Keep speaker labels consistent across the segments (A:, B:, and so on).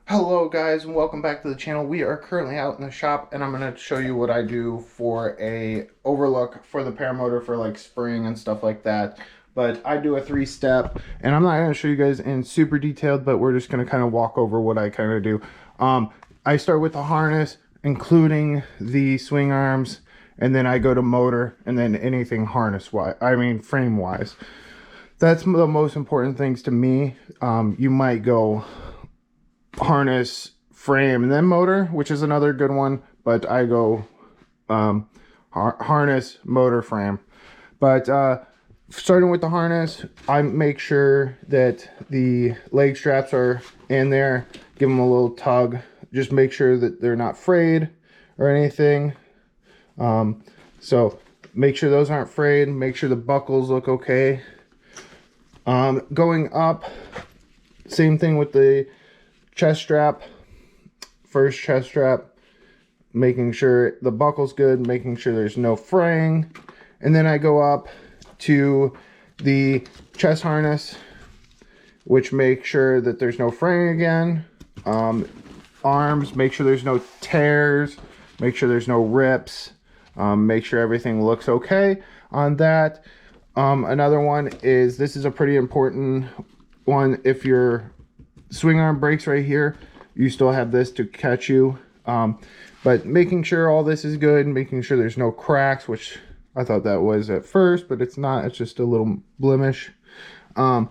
A: Hello guys and welcome back to the channel. We are currently out in the shop and I'm going to show you what I do for a overlook for the paramotor for like spring and stuff like that. But I do a 3-step and I'm not going to show you guys in super detailed, but we're just going to kind of walk over what I kind of do. I start with the harness, including the swing arms, and then I go to motor and then anything harness wise, frame wise. That's the most important things to me. You might go harness, frame, and then motor, which is another good one, but I go harness, motor, frame. But starting with the harness, I make sure that the leg straps are in there, give them a little tug, just make sure that they're not frayed or anything. So make sure those aren't frayed, make sure the buckles look okay. Going up, same thing with the chest strap. First chest strap, making sure the buckle's good, making sure there's no fraying. And then I go up to the chest harness, which makes sure that there's no fraying again. Arms, make sure there's no tears, make sure there's no rips, make sure everything looks okay on that. Another one is, this is a pretty important one, if your swing arm breaks right here, you still have this to catch you. But making sure all this is good, making sure there's no cracks, which I thought that was at first, but it's not, it's just a little blemish. And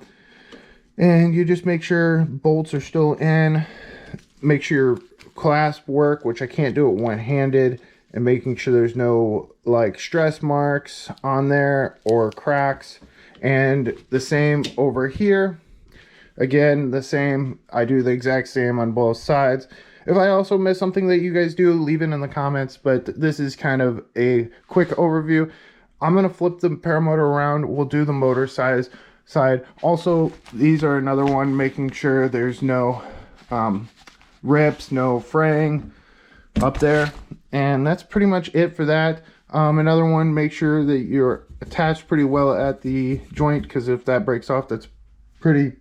A: you just make sure bolts are still in, make sure your clasp work, which I can't do it one-handed, and making sure there's no like stress marks on there or cracks. And the same over here. Again, the same. I do the exact same on both sides. If I also miss something that you guys do, leave it in the comments, but this is kind of a quick overview. I'm going to flip the paramotor around. We'll do the motor side. Also, these are another one, making sure there's no rips, no fraying up there. And that's pretty much it for that. Another one, make sure that you're attached pretty well at the joint, because if that breaks off, that's pretty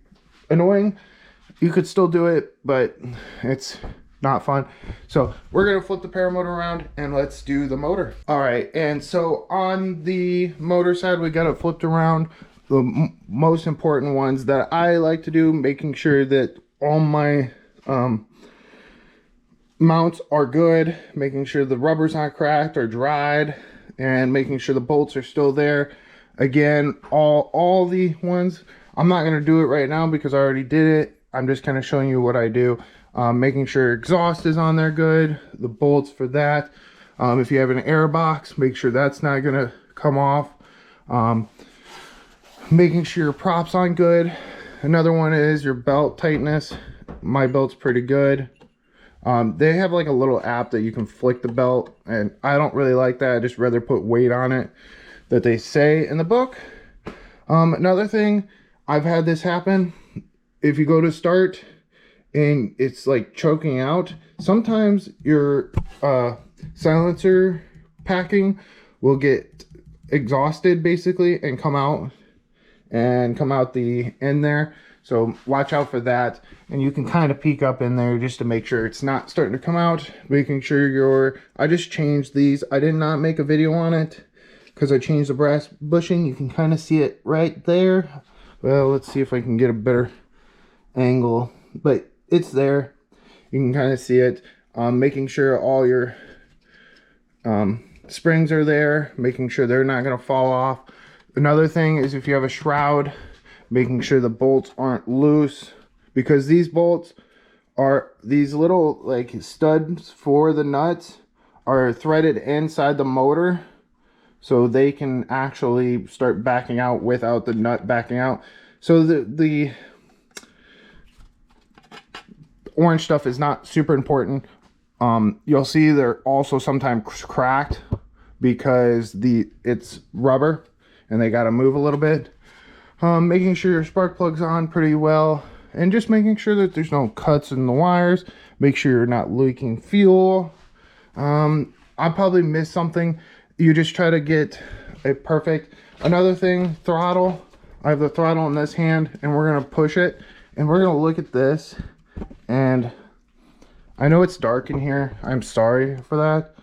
A: annoying. You could still do it, but it's not fun. So we're gonna flip the paramotor around and let's do the motor. All right, and so on the motor side, we got it flipped around. The most important ones that I like to do, making sure that all my mounts are good, making sure the rubber's not cracked or dried, and making sure the bolts are still there. Again, all the ones, I'm not going to do it right now because I already did it. I'm just kind of showing you what I do. Making sure exhaust is on there good, the bolts for that. If you have an air box, make sure that's not going to come off. Making sure your props on good. Another one is your belt tightness. My belt's pretty good. They have like a little app that you can flick the belt, and I don't really like that. I just rather put weight on it that they say in the book. Another thing, I've had this happen. If you go to start and it's like choking out, sometimes your silencer packing will get exhausted basically and come out the end there. So watch out for that, and you can kind of peek up in there just to make sure it's not starting to come out. Making sure I just changed these. I did not make a video on it because I changed the brass bushing. You can kind of see it right there. Well, let's see if I can get a better angle, but it's there. You can kind of see it. Making sure all your springs are there, making sure they're not going to fall off. Another thing is, if you have a shroud, making sure the bolts aren't loose, because these bolts are, these little like studs for the nuts are threaded inside the motor, so they can actually start backing out without the nut backing out. So the orange stuff is not super important. You'll see they're also sometimes cracked because it's rubber and they got to move a little bit. Making sure your spark plug's on pretty well, and just making sure that there's no cuts in the wires. Make sure you're not leaking fuel. I probably missed something. You just try to get it perfect. Another thing, throttle. I have the throttle in this hand, and we're gonna push it, and we're gonna look at this, and I know it's dark in here. I'm sorry for that.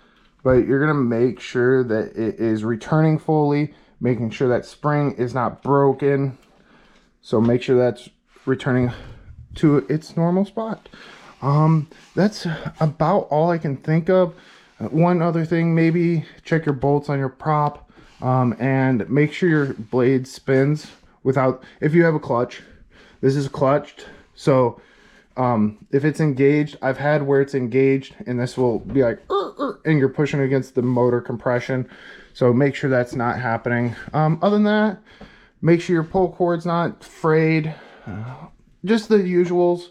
A: But you're going to make sure that it is returning fully, making sure that spring is not broken. So make sure that's returning to its normal spot. That's about all I can think of. One other thing, maybe check your bolts on your prop, and make sure your blade spins without, if you have a clutch. This is clutched, so if it's engaged, I've had where it's engaged and this will be like and you're pushing against the motor compression, so make sure that's not happening. Other than that, make sure your pull cord's not frayed, just the usuals,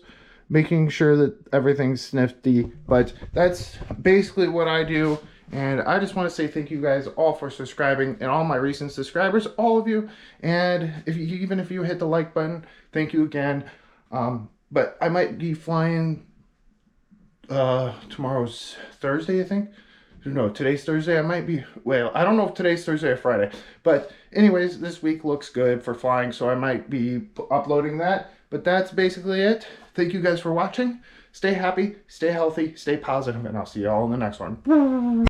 A: making sure that everything's snifty. But that's basically what I do, and I just want to say thank you guys all for subscribing, and all my recent subscribers, all of you. And even if you hit the like button, thank you again. But I might be flying, tomorrow's Thursday, I think. No, today's Thursday. I might be, well, I don't know if today's Thursday or Friday. But anyways, this week looks good for flying, so I might be uploading that. But that's basically it. Thank you guys for watching. Stay happy, stay healthy, stay positive, and I'll see you all in the next one.